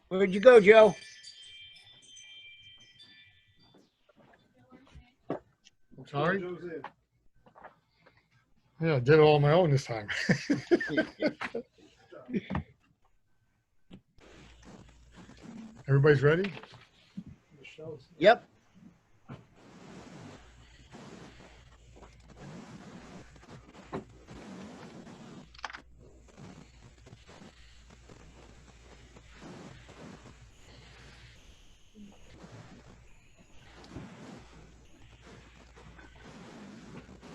Where'd you go, Joe? Sorry? Yeah, I did it all on my own this time. Everybody's ready? Yep.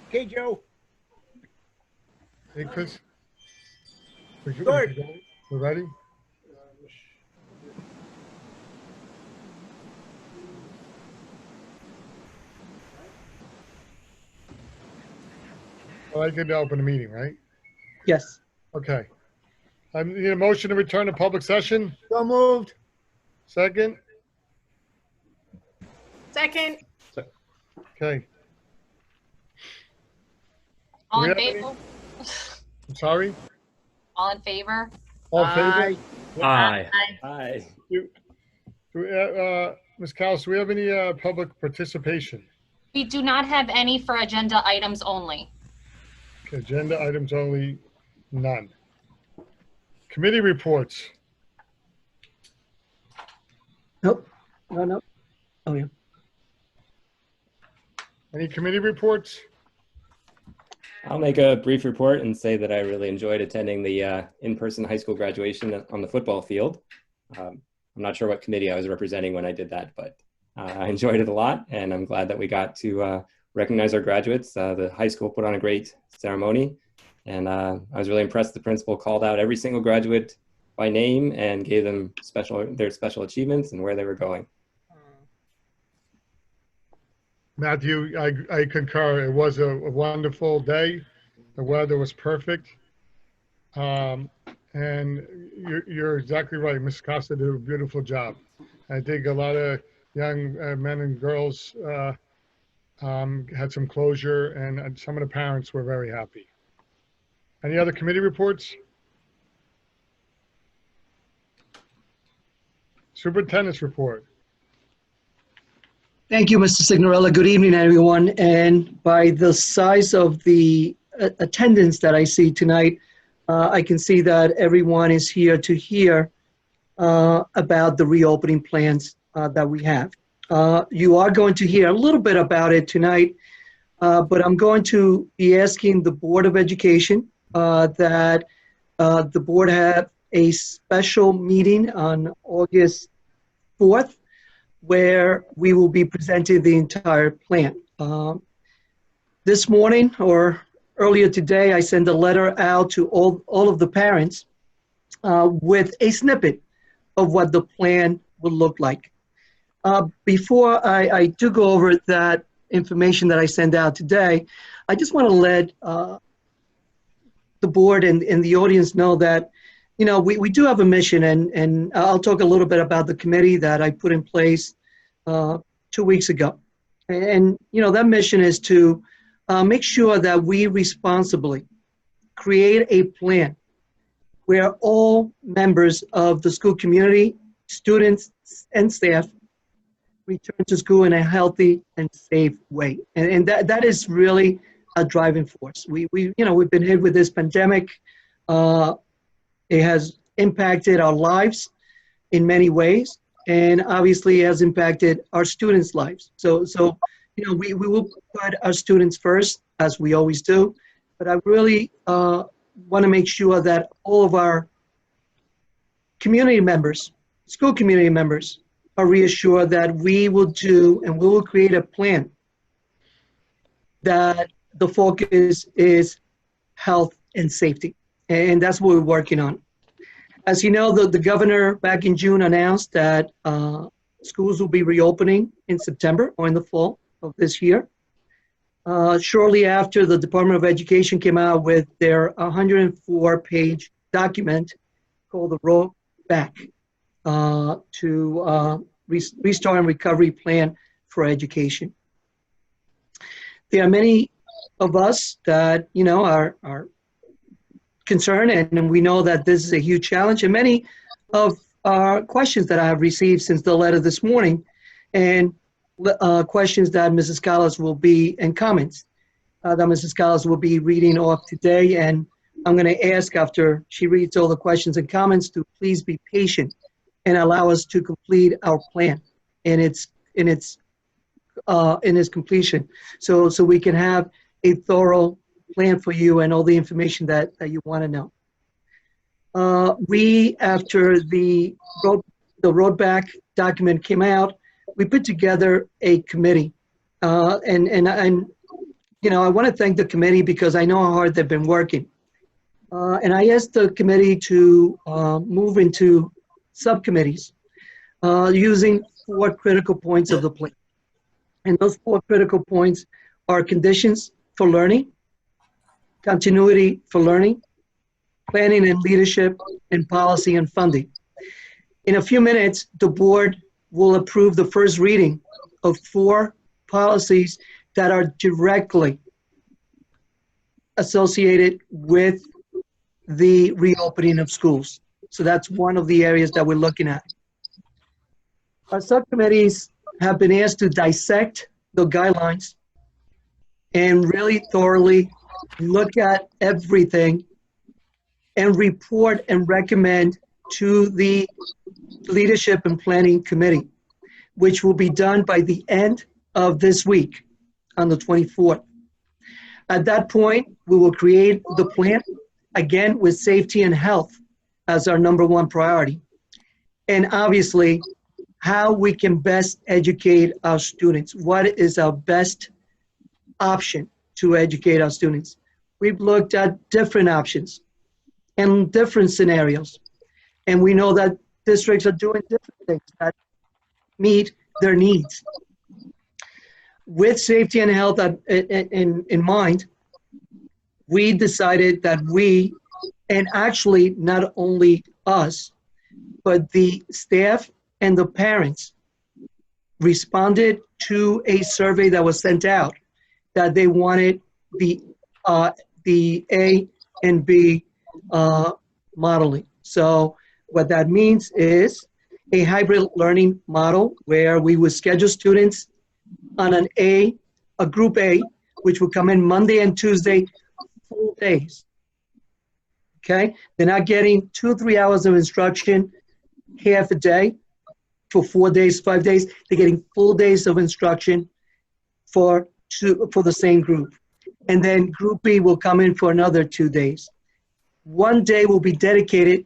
Okay, Joe. Hey, Chris. Start. We're ready? Well, I could open the meeting, right? Yes. Okay. I need a motion to return to public session. So moved. Second? Second. Okay. All Do in we have favor? I'm sorry? All in favor? All in favor? Aye. Aye. Aye. Ms. Callis, do we have any public participation? We do not have any for agenda items only. Okay, agenda items only, none. Committee reports. Nope. No. Oh, yeah. Any committee reports? I'll make a brief report and say that I really enjoyed attending the in-person high school graduation on the football field. I'm not sure what committee I was representing when I did that, but I enjoyed it a lot, and I'm glad that we got to recognize our graduates. The high school put on a great ceremony, and I was really impressed. The principal called out every single graduate by name and gave them their special achievements and where they were going. Matthew, I concur. It was a wonderful day. The weather was perfect. And you're exactly right. Ms. Costa did a beautiful job. I think a lot of young men and girls had some closure, and some of the parents were very happy. Any other committee reports? Superintendent's report. Thank you, Mr. Signorella. Good evening, everyone. And by the size of the attendance that I see tonight, I can see that everyone is here to hear about the reopening plans that we have. You are going to hear a little bit about it tonight, but I'm going to be asking the Board of Education that the board have a special meeting on August 4th, where we will be presenting the entire plan. This morning or earlier today, I sent a letter out to all of the parents with a snippet of what the plan would look like. Before I do go over that information that I sent out today, I just want to let the board and the audience know that, you know, we do have a mission, and I'll talk a little bit about the committee that I put in place 2 weeks ago. And, you know, that mission is to make sure that we responsibly create a plan where all members of the school community, students and staff, return to school in a healthy and safe way. And that is really a driving force. We've been hit with this pandemic. It has impacted our lives in many ways, and obviously has impacted our students' lives. So you know, we will put our students first, as we always do, but I really want to make sure that all of our community members, school community members, are reassured that we will do and we will create a plan that the focus is health and safety. And that's what we're working on. As you know, the governor back in June announced that schools will be reopening in September or in the fall of this year. Shortly after, the Department of Education came out with their 104-page document called the Road Back to Restart and Recovery Plan for Education. There are many of us that, you know, are concerned, and we know that this is a huge challenge, and many of our questions that I have received since the letter this morning, and questions that Mrs. Callas will be, and comments that Mrs. Callas will be reading off today. And I'm going to ask, after she reads all the questions and comments, to please be patient and allow us to complete our plan in its completion, so we can have a thorough plan for you and all the information that you want to know. We, after the road back document came out, we put together a committee, and you know, I want to thank the committee because I know how hard they've been working. And I asked the committee to move into subcommittees using 4 critical points of the plan. And those 4 critical points are conditions for learning, continuity for learning, planning and leadership, and policy and funding. In a few minutes, the board will approve the first reading of 4 policies that are directly associated with the reopening of schools. So that's one of the areas that we're looking at. Our subcommittees have been asked to dissect the guidelines and really thoroughly look at everything and report and recommend to the Leadership and Planning Committee, which will be done by the end of this week on the 24th. At that point, we will create the plan, again, with safety and health as our #1 priority. And obviously, how we can best educate our students. What is our best option to educate our students? We've looked at different options and different scenarios. And we know that districts are doing different things that meet their needs. With safety and health in mind, we decided that we, and actually not only us, but the staff and the parents responded to a survey that was sent out that they wanted the A and B modeling. So what that means is a hybrid learning model where we would schedule students on a group A, which would come in Monday and Tuesday, full days. Okay? They're not getting 2-3 hours of instruction half a day for 4 days, 5 days. They're getting full days of instruction for the same group. And then group B will come in for another 2 days. 1 day will be dedicated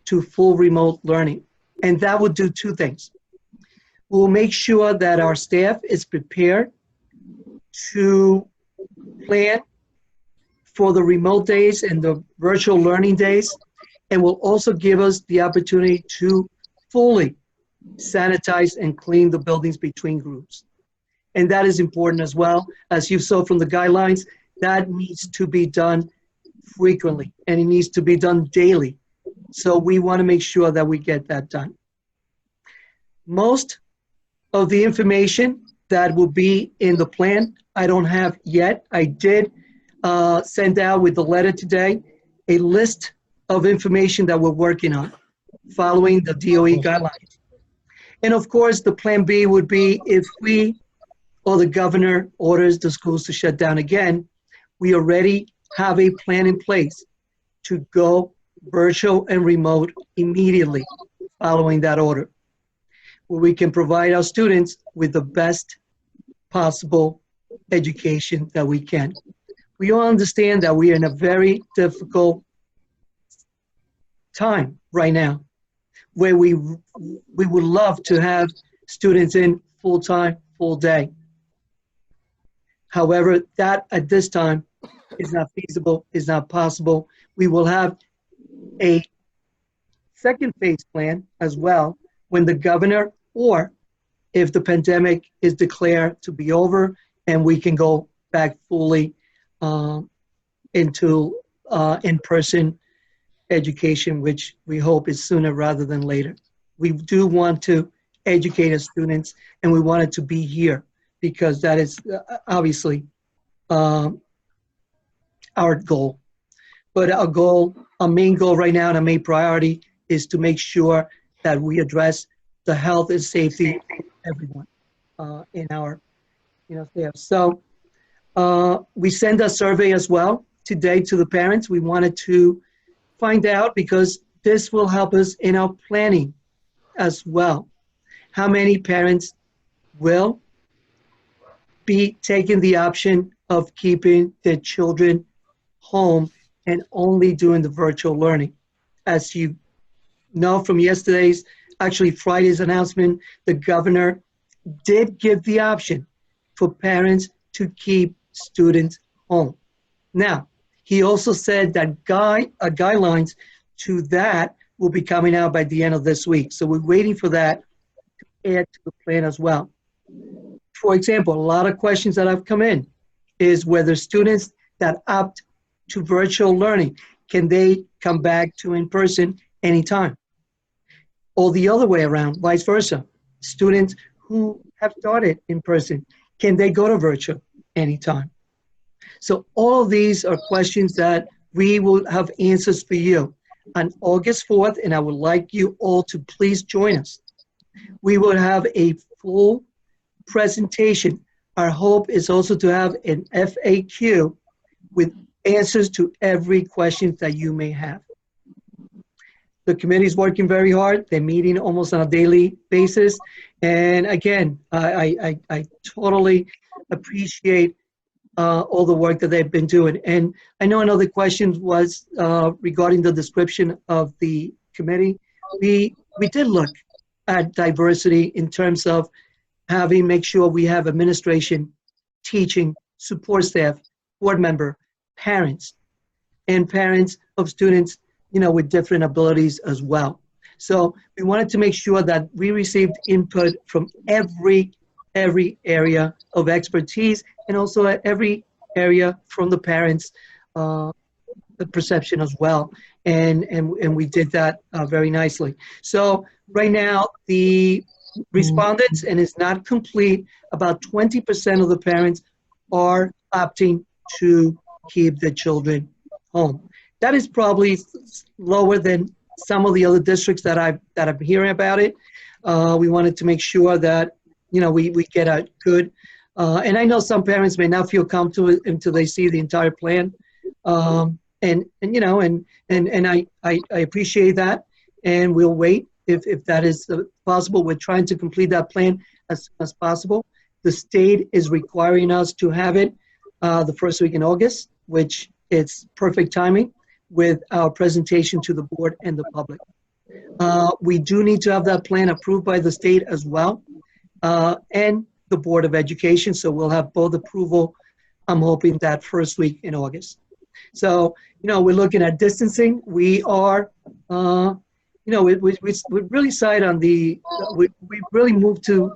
to full remote learning. And that will do 2 things. We'll make sure that our staff is prepared to plan for the remote days and the virtual learning days, and will also give us the opportunity to fully sanitize and clean the buildings between groups. And that is important as well. As you saw from the guidelines, that needs to be done frequently, and it needs to be done daily. So we want to make sure that we get that done. Most of the information that will be in the plan, I don't have yet. I did send out with the letter today a list of information that we're working on following the DOE guidelines. And of course, the plan B would be if we or the governor orders the schools to shut down again, we already have a plan in place to go virtual and remote immediately following that order, where we can provide our students with the best possible education that we can. We all understand that we are in a very difficult time right now, where we would love to have students in full-time, full day. However, that at this time is not feasible, is not possible. We will have a second phase plan as well when the governor, or if the pandemic is declared to be over and we can go back fully into in-person education, which we hope is sooner rather than later. We do want to educate our students, and we want it to be here because that is obviously our goal. But our main goal right now and our main priority is to make sure that we address the health and safety of everyone in our staff. So we send a survey as well today to the parents. We wanted to find out, because this will help us in our planning as well, how many parents will be taking the option of keeping their children home and only doing the virtual learning. As you know from actually Friday's announcement, the governor did give the option for parents to keep students home. Now, he also said that guidelines to that will be coming out by the end of this week. So we're waiting for that to add to the plan as well. For example, a lot of questions that have come in is whether students that opt to virtual learning, can they come back to in-person anytime? Or the other way around, vice versa. Students who have started in person, can they go to virtual anytime? So all of these are questions that we will have answers for you on August 4th, and I would like you all to please join us. We will have a full presentation. Our hope is also to have an FAQ with answers to every question that you may have. The committee is working very hard. They're meeting almost on a daily basis. And again, I totally appreciate all the work that they've been doing. And I know another question was regarding the description of the committee. We did look at diversity in terms of make sure we have administration, teaching, support staff, board member, parents, and parents of students, with different abilities as well. So we wanted to make sure that we received input from every area of expertise, and also at every area from the parents, the perception as well. And we did that very nicely. So right now, the respondents, and it's not complete, about 20% of the parents are opting to keep the children home. That is probably lower than some of the other districts that I'm hearing about it. We wanted to make sure that we get a good, and I know some parents may not feel comfortable until they see the entire plan, and I appreciate that, and we'll wait if that is possible. We're trying to complete that plan as possible. The state is requiring us to have it the first week in August, which it's perfect timing with our presentation to the board and the public. We do need to have that plan approved by the state as well, and the Board of Education, so we'll have both approval, I'm hoping, that first week in August. So, we're looking at distancing. We are, we really side on the, we really moved to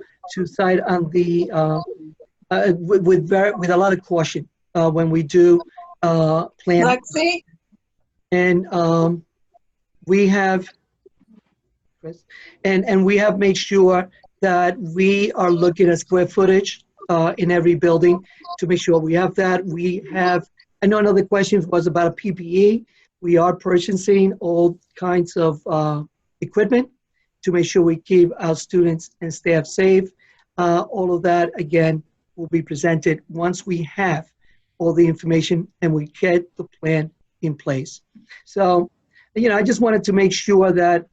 side on the, with a lot of caution when we do plan. Lexi? And we have, and we have made sure that we are looking at square footage in every building to make sure we have that. We have, I know another question was about a PPE. We are purchasing all kinds of equipment to make sure we keep our students and staff safe. All of that, again, will be presented once we have all the information and we get the plan in place. So, I just wanted to make sure that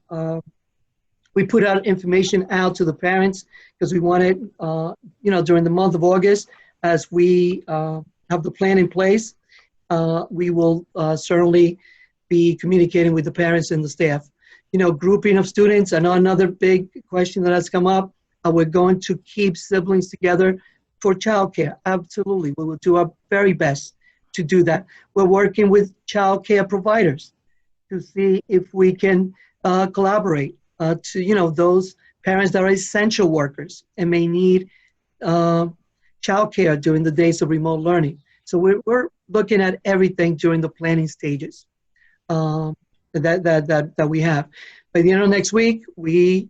we put out information out to the parents, because we wanted, during the month of August, as we have the plan in place, we will certainly be communicating with the parents and the staff. Grouping of students, I know another big question that has come up. We're going to keep siblings together for childcare. Absolutely, we will do our very best to do that. We're working with childcare providers to see if we can collaborate to, those parents that are essential workers and may need childcare during the days of remote learning. So we're looking at everything during the planning stages that we have. By the end of next week, we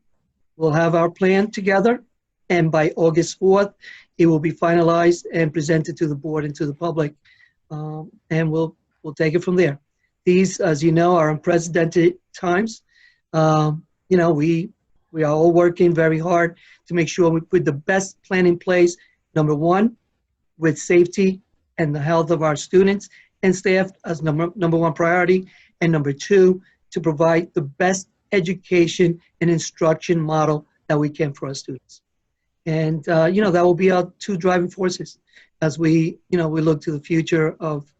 will have our plan together, and by August 4th, it will be finalized and presented to the board and to the public, and we'll take it from there. These, as you know, are unprecedented times. You know, we are all working very hard to make sure we put the best plan in place, number one, with safety and the health of our students and staff as number one priority, and number two, to provide the best education and instruction model that we can for our students. And, you know, that will be our two driving forces as we, you know, we look to the future of,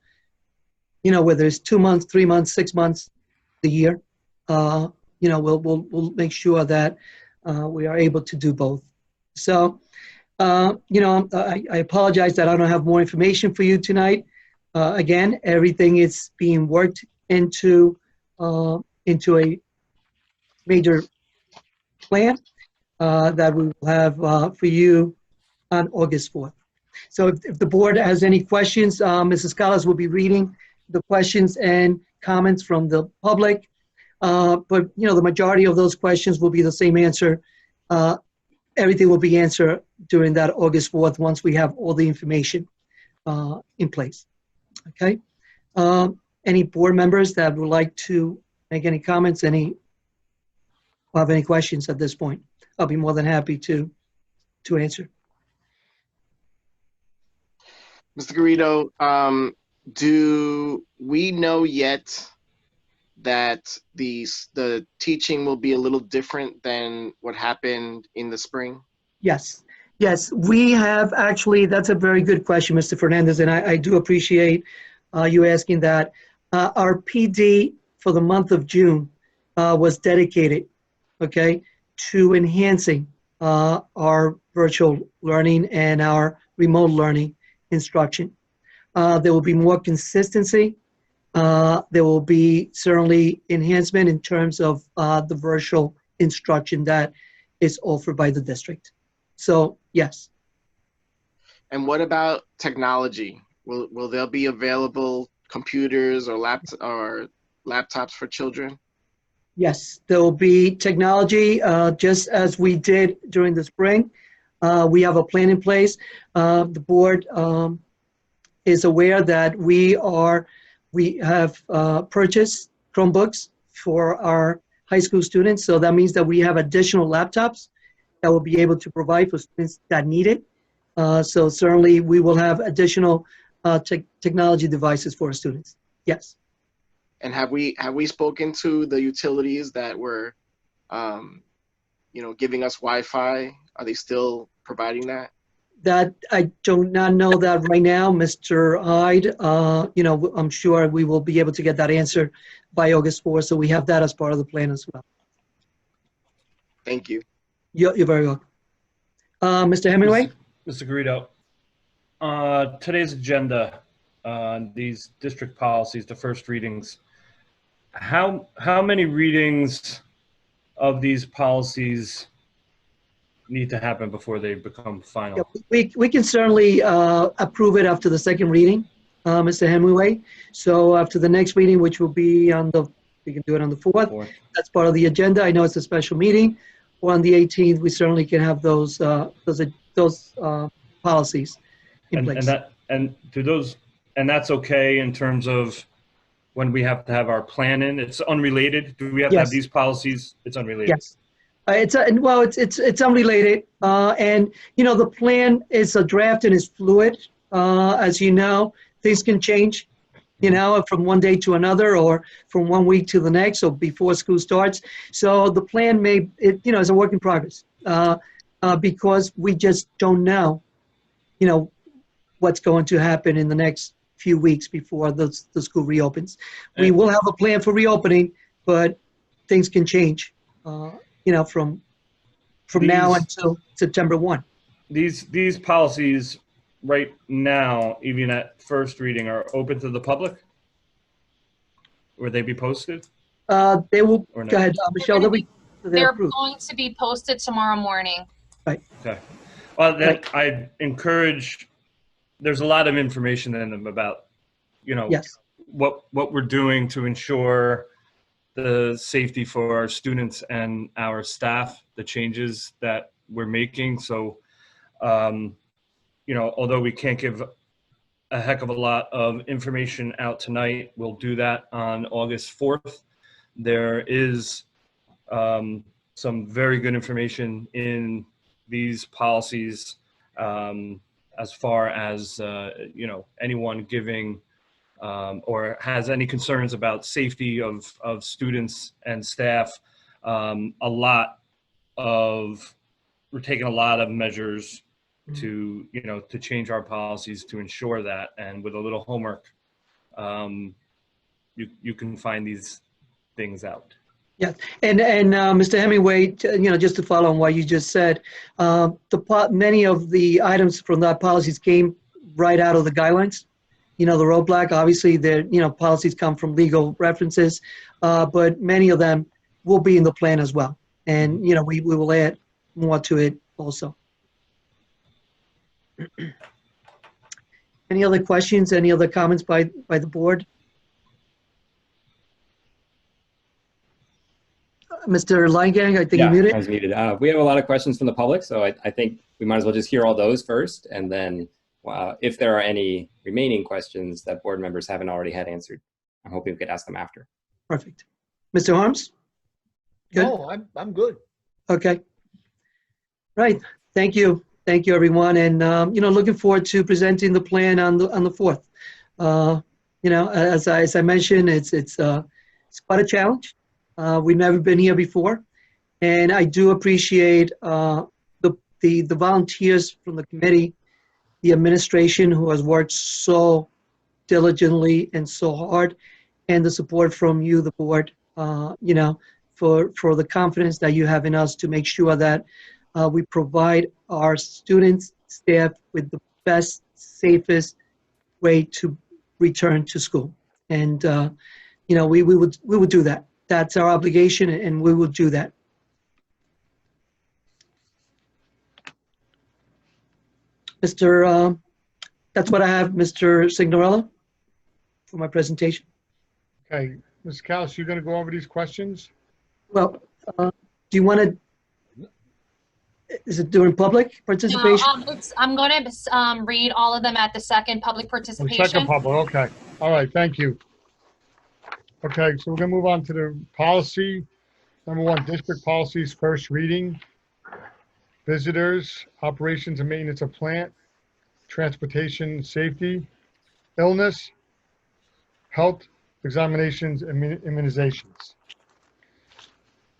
you know, whether it's 2 months, 3 months, 6 months, the year, you know, we'll make sure that we are able to do both. So, you know, I apologize that I don't have more information for you tonight. Again, everything is being worked into a major plan that we will have for you on August 4th. So if the board has any questions, Mrs. Callas will be reading the questions and comments from the public. But, you know, the majority of those questions will be the same answer. Everything will be answered during that August 4th once we have all the information in place. Okay? Any board members that would like to make any comments, have any questions at this point? I'll be more than happy to answer. Mr. Garrido, do we know yet that the teaching will be a little different than what happened in the spring? Yes, yes, we have actually, that's a very good question, Mr. Fernandez, and I do appreciate you asking that. Our PD for the month of June was dedicated, okay, to enhancing our virtual learning and our remote learning instruction. There will be more consistency. There will be certainly enhancement in terms of the virtual instruction that is offered by the district. So, yes. And what about technology? Will there be available computers or laptops for children? Yes, there will be technology, just as we did during the spring. We have a plan in place. The board is aware that we have purchased Chromebooks for our high school students. So that means that we have additional laptops that will be able to provide for students that need it. So certainly we will have additional technology devices for our students. Yes. And have we spoken to the utilities that were, you know, giving us Wi-Fi? Are they still providing that? That I do not know that right now, Mr. Hyde. You know, I'm sure we will be able to get that answer by August 4th. So we have that as part of the plan as well. Thank you. You're very welcome. Mr. Hemingway? Mr. Garrido, today's agenda, these district policies, the first readings, how many readings of these policies need to happen before they become final? Yeah, we can certainly approve it after the second reading, Mr. Hemingway. So after the next reading, which will be we can do it on the 4th. That's part of the agenda. I know it's a special meeting. Or on the 18th, we certainly can have those policies in place. And that's okay in terms of when we have to have our plan in. It's unrelated. Do we have to have these policies? It's unrelated. Yes. It's unrelated, and you know the plan is a draft and is fluid. As you know, things can change, you know, from one day to another or from one week to the next, or before school starts. So the plan you know, is a work in progress because we just don't know, you know, what's going to happen in the next few weeks before the school reopens. We will have a plan for reopening, but things can change. You know, from now until September 1. These policies right now, even at first reading, are open to the public? Will they be posted? They will, Or no? go ahead, Michelle. They're going to be posted tomorrow morning. Right. Okay. Well, then I encourage, there's a lot of information in them about, Yes. what we're doing to ensure the safety for our students and our staff, the changes that we're making. So, although we can't give a heck of a lot of information out tonight, we'll do that on August 4th. There is some very good information in these policies as far as, anyone giving or has any concerns about safety of students and staff. We're taking a lot of measures to change our policies to ensure that, and with a little homework, you can find these things out. Yeah, and Mr. Hemingway, just to follow on what you just said, many of the items from that policies came right out of the guidelines. The roadblock, obviously, policies come from legal references, but many of them will be in the plan as well. And, we will add more to it also. Any other questions, any other comments by the board? Mr. Leingang, I think you muted. I was muted. We have a lot of questions from the public, so I think we might as well just hear all those first, and then if there are any remaining questions that board members haven't already had answered, I'm hoping we could ask them after. Perfect. Mr. Harms? Good? No, I'm good. Okay. Right. Thank you. Thank you, everyone. And, looking forward to presenting the plan on the 4th. As I mentioned, it's quite a challenge. We've never been here before. And I do appreciate the volunteers from the committee, the administration who has worked so diligently and so hard, and the support from you, the board, for the confidence that you have in us to make sure that we provide our students, staff with the best, safest way to return to school. And, we would do that. That's our obligation, and we will do that. That's what I have, Mr. Signorella, for my presentation. Okay, Ms. Kaus, you're going to go over these questions? Well, do you want to, is it during public participation? No, I'm going to read all of them at the second public participation. Second public, okay. All right, thank you. Okay, so we're going to move on to the policy. Number 1, district policies, first reading. Visitors, operations and maintenance of plant, transportation, safety, illness, health, examinations, and immunizations.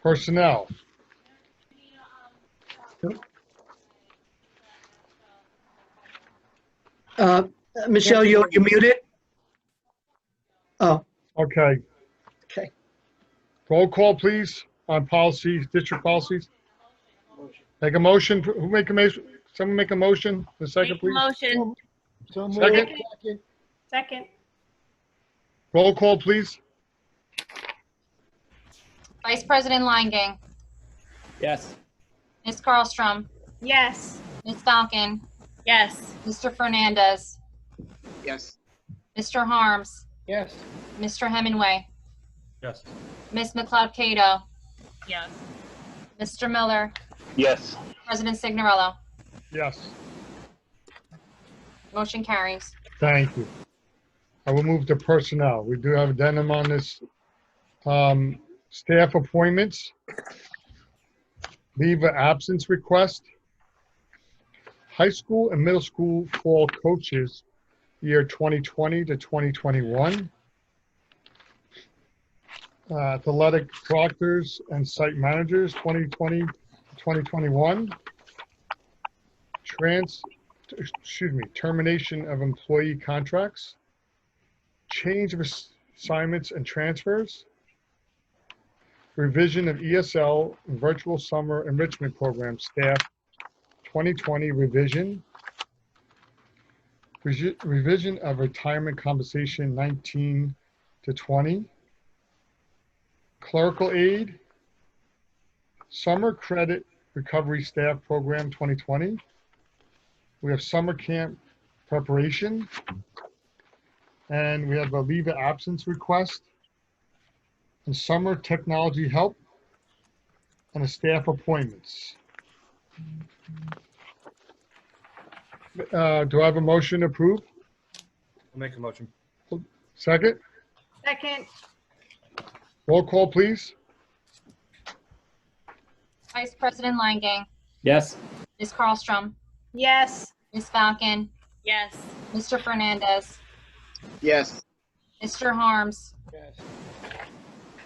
Personnel. Michelle, you're muted. Oh, Okay. okay. Roll call, please, on policies, district policies. Make a motion. Who make a motion? Someone make a motion. The second, please. Motion. So moved. Second. Second. Roll call, please. Vice President Leingang, Yes. Ms. Carlstrom, Yes. Ms. Falcon, Yes. Mr. Fernandez, Yes. Mr. Harms, Yes. Mr. Hemingway, Yes. Ms. McLeod Cato, Yes. Mr. Miller, Yes. President Signorello. Yes. Motion carries. Thank you. I will move to personnel. We do have addendum on this. Staff appointments. Leave of absence request. High school and middle school fall coaches, year 2020 to 2021. Athletic proctors and site managers, 2020 to 2021. Termination of employee contracts. Change of assignments and transfers. Revision of ESL and virtual summer enrichment program staff, 2020 revision. Revision of retirement compensation 19 to 20. Clerical aid. Summer credit recovery staff program 2020. We have summer camp preparation. And we have a leave of absence request. And summer technology help. And a staff appointments. Do I have a motion to approve? I'll make a motion. Second? Second. Roll call, please. Vice President Langang, Yes. Ms. Carlstrom, Yes. Ms. Falcon, Yes. Mr. Fernandez, Yes. Mr. Harms, Yes.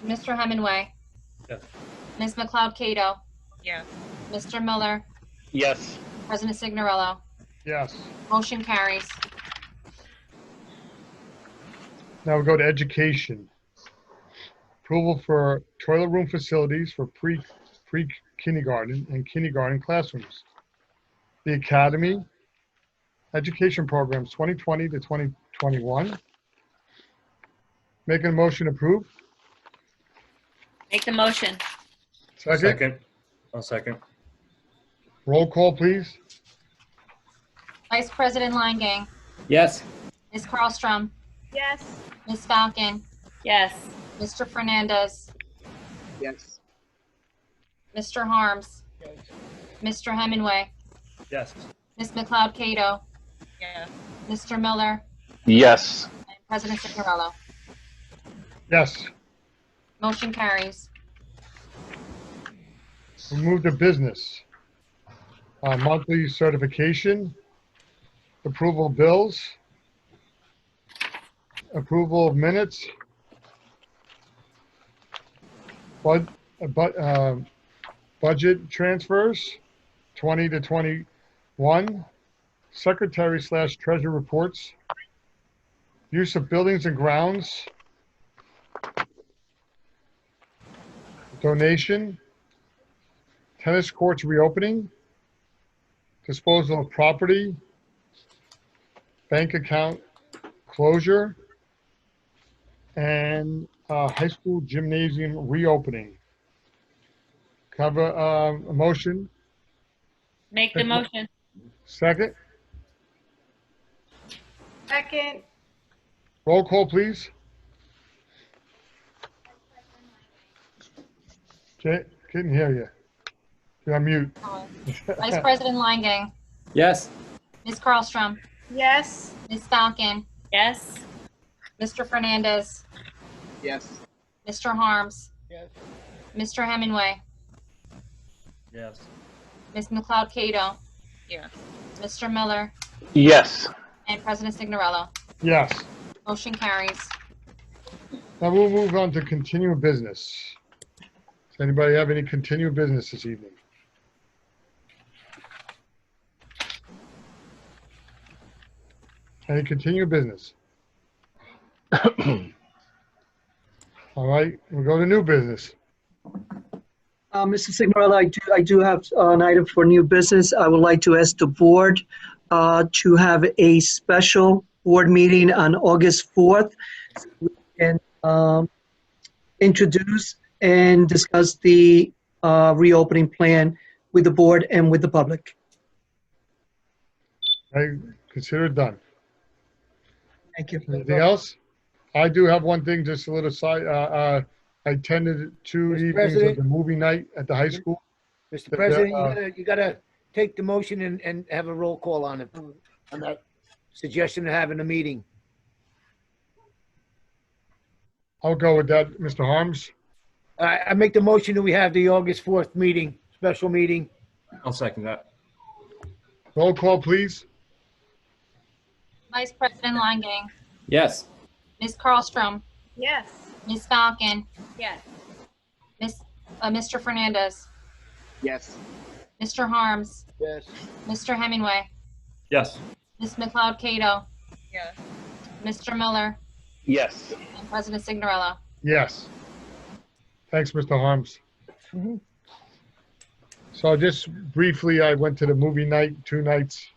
Mr. Hemingway, Yes. Ms. McLeod Cato, Yes. Mr. Miller, Yes. President Signorello. Yes. Motion carries. Now we'll go to education. Approval for toilet room facilities for pre-kindergarten and kindergarten classrooms. The Academy Education Programs 2020 to 2021. Making a motion to approve. Make the motion. Second. I'll second. Roll call, please. Vice President Langang, Yes. Ms. Carlstrom, Yes. Ms. Falcon, Yes. Mr. Fernandez, Yes. Mr. Harms, Yes. Mr. Hemingway, Yes. Ms. McLeod Cato, Yes. Mr. Miller, Yes. and President Signorello. Yes. Motion carries. We move to business. Monthly certification. Approval of bills. Approval of minutes. Budget transfers, 20 to 21. Secretary/treasurer reports. Use of buildings and grounds. Donation. Tennis courts reopening. Disposal of property. Bank account closure. And high school gymnasium reopening. Cover a motion. Make the motion. Second. Second. Roll call, please. Couldn't hear you. You're on mute. Vice President Langang, Yes. Ms. Carlstrom, Yes. Ms. Falcon, Yes. Mr. Fernandez, Yes. Mr. Harms, Yes. Mr. Hemingway, Yes. Ms. McLeod Cato, Yes. Mr. Miller, Yes. and President Signorello. Yes. Motion carries. Now we'll move on to continuing business. Does anybody have any continuing business this evening? Any continuing business? All right, we'll go to new business. Mr. Signorella, I do have an item for new business. I would like to ask the board to have a special board meeting on August 4th. So we can introduce and discuss the reopening plan with the board and with the public. I consider it done. Thank you. Anything else? I do have one thing, just a little side. I attended 2 Mr. evenings of President? the movie night at the high school. Mr. The- President, you gotta take the motion and have a roll call on it. On that suggestion of having a meeting. I'll go with that, Mr. Harms. I make the motion that we have the August 4th meeting, special meeting. I'll second that. Roll call, please. Vice President Langang, Yes. Ms. Carlstrom, Yes. Ms. Falcon, Yes. Mr. Fernandez, Yes. Mr. Harms, Yes. Mr. Hemingway, Yes. Ms. McLeod Cato, Yes. Mr. Miller, Yes. and President Signorello. Yes. Thanks, Mr. Harms. Mhm. So just briefly, I went to the movie night 2 nights.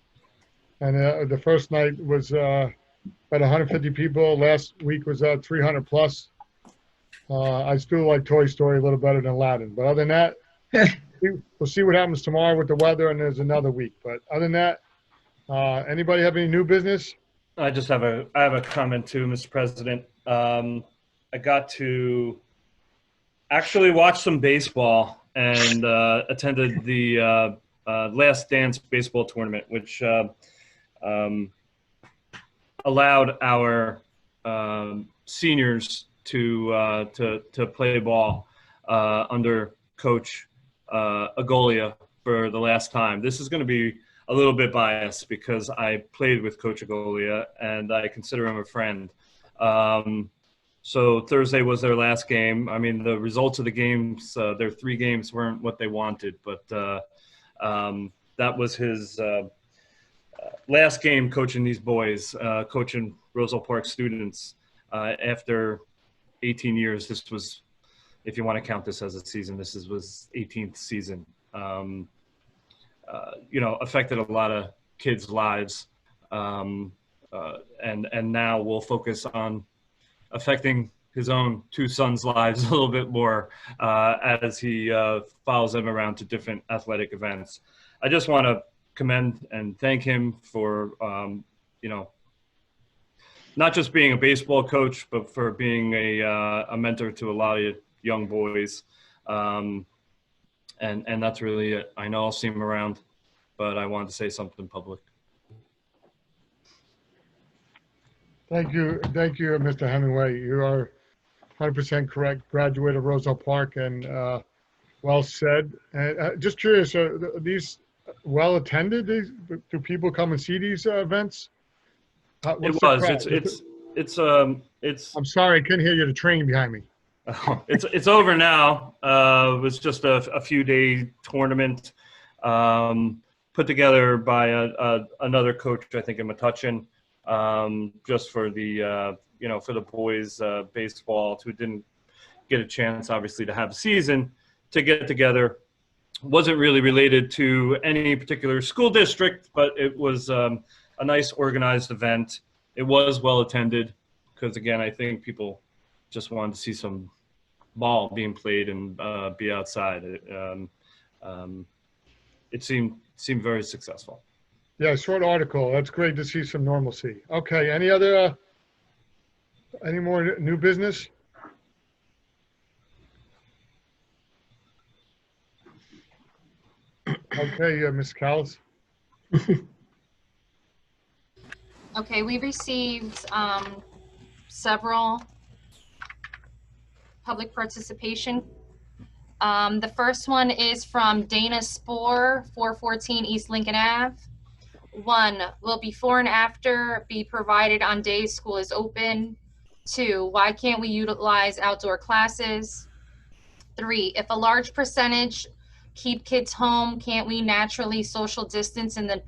And the first night was about 150 people. Last week was 300 plus. I still like Toy Story a little better than Aladdin. But other than that, we'll see what happens tomorrow with the weather, and there's another week. But other than that, Anybody have any new business? I have a comment too, Mr. President. I got to actually watch some baseball and attended the Last Dance baseball tournament, which allowed our seniors to play ball under Coach Agolia for the last time. This is going to be a little bit biased because I played with Coach Agolia and I consider him a friend. So Thursday was their last game. I mean, the results of the games, their 3 games weren't what they wanted, but that was his last game coaching these boys, coaching Roselle Park students. After 18 years, this was, if you want to count this as a season, this was 18th season. Affected a lot of kids' lives. And now we'll focus on affecting his own 2 sons' lives a little bit more as he follows them around to different athletic events. I just want to commend and thank him for, not just being a baseball coach, but for being a mentor to a lot of young boys. And that's really it. I know I'll see him around, but I wanted to say something public. Thank you, Mr. Hemingway. You are 100% correct. Graduate of Roselle Park, and well said. And just curious, are these well attended? Do people come and see these events? It was. It's. I'm sorry, I couldn't hear you. The train behind me. It's over now. It was just a few-day tournament put together by another coach, I think, in Metuchen, just for the for the boys baseball who didn't get a chance, obviously, to have a season to get together. Wasn't really related to any particular school district, but it was a nice organized event. It was well attended because, again, I think people just wanted to see some ball being played and be outside. It seemed very successful. Yeah, short article. That's great to see some normalcy. Okay, any more new business? Okay, Ms. Callis. Okay, we received several public participation. The first one is from Dana Spoor, 414 East Lincoln Ave. 1, will before and after be provided on days school is open? 2, why can't we utilize outdoor classes? 3, if a large percentage keep kids home, can't we naturally social distance and then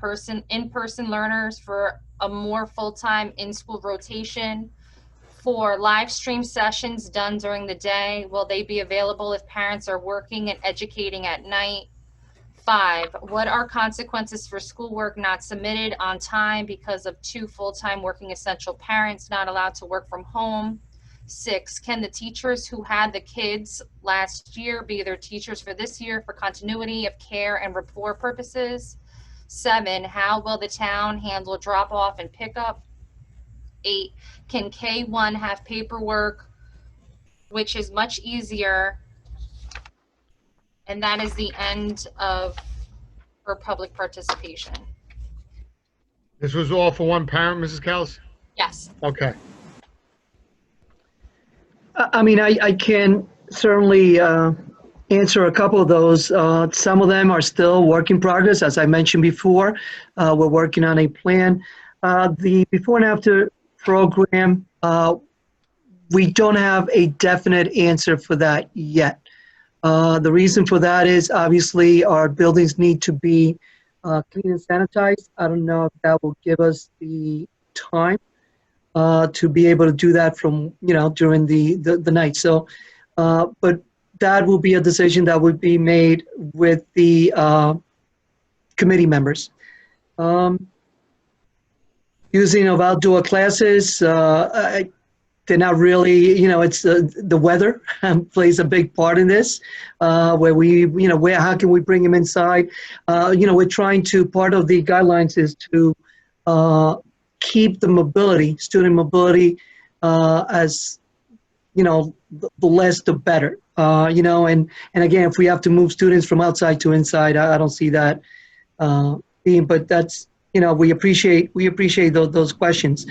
in-person learners for a more full-time in-school rotation? 4, live stream sessions done during the day, will they be available if parents are working and educating at night? 5, what are consequences for schoolwork not submitted on time because of 2 full-time working essential parents not allowed to work from home? 6, can the teachers who had the kids last year be their teachers for this year for continuity of care and rapport purposes? 7, how will the town handle drop-off and pickup? 8, can K1 have paperwork, which is much easier? And that is the end of her public participation. This was all for one parent, Mrs. Callis? Yes. Okay. I mean, I can certainly answer a couple of those. Some of them are still work in progress. As I mentioned before, we're working on a plan. The before and after program, we don't have a definite answer for that yet. The reason for that is obviously our buildings need to be clean and sanitized. I don't know if that will give us the time to be able to do that from, during the night. So, but that will be a decision that would be made with the committee members. Using of outdoor classes, they're not really, it's the weather plays a big part in this, where how can we bring them inside? We're trying to, part of the guidelines is to keep the mobility, student mobility, as, you know, the less the better. You know, and again, if we have to move students from outside to inside, I don't see that being, but that's, you know, we appreciate those questions.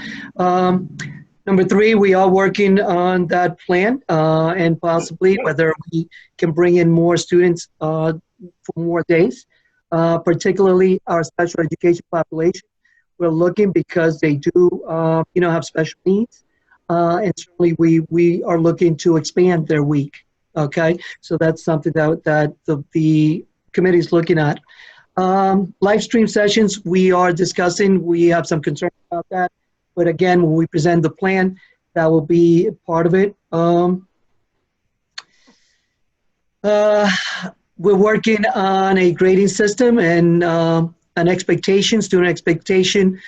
Number three, we are working on that plan, and possibly whether we can bring in more students for more days, particularly our special education population. We're looking because they do, you know, have special needs, and certainly we are looking to expand their week. Okay, so that's something that the committee is looking at. Live stream sessions, we are discussing. We have some concerns about that. But again, when we present the plan, that will be part of it. We're working on a grading system and an expectation, student expectation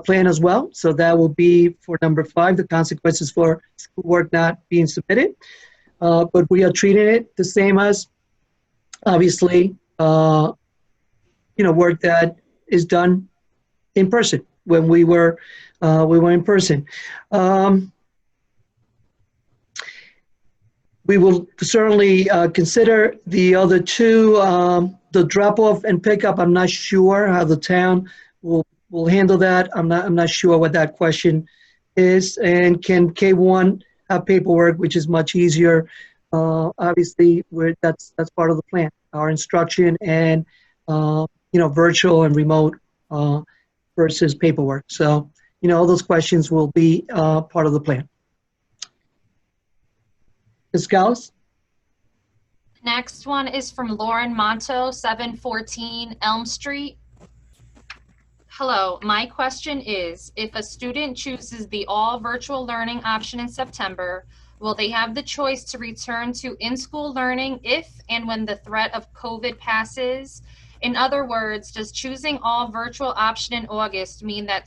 plan as well. So that will be for number 5, the consequences for schoolwork not being submitted. But we are treating it the same as, obviously, you know, work that is done in person when we were in person. We will certainly consider the other two. The drop-off and pickup, I'm not sure how the town will handle that. I'm not sure what that question is. And can K1 have paperwork, which is much easier? Obviously, that's part of the plan. Our instruction and you know, virtual and remote versus paperwork. So, you know, all those questions will be part of the plan. Ms. Gauss? Next one is from Lauren Monto, 714 Elm Street. Hello, my question is, if a student chooses the all virtual learning option in September, will they have the choice to return to in-school learning if and when the threat of COVID passes? In other words, does choosing all virtual option in August mean that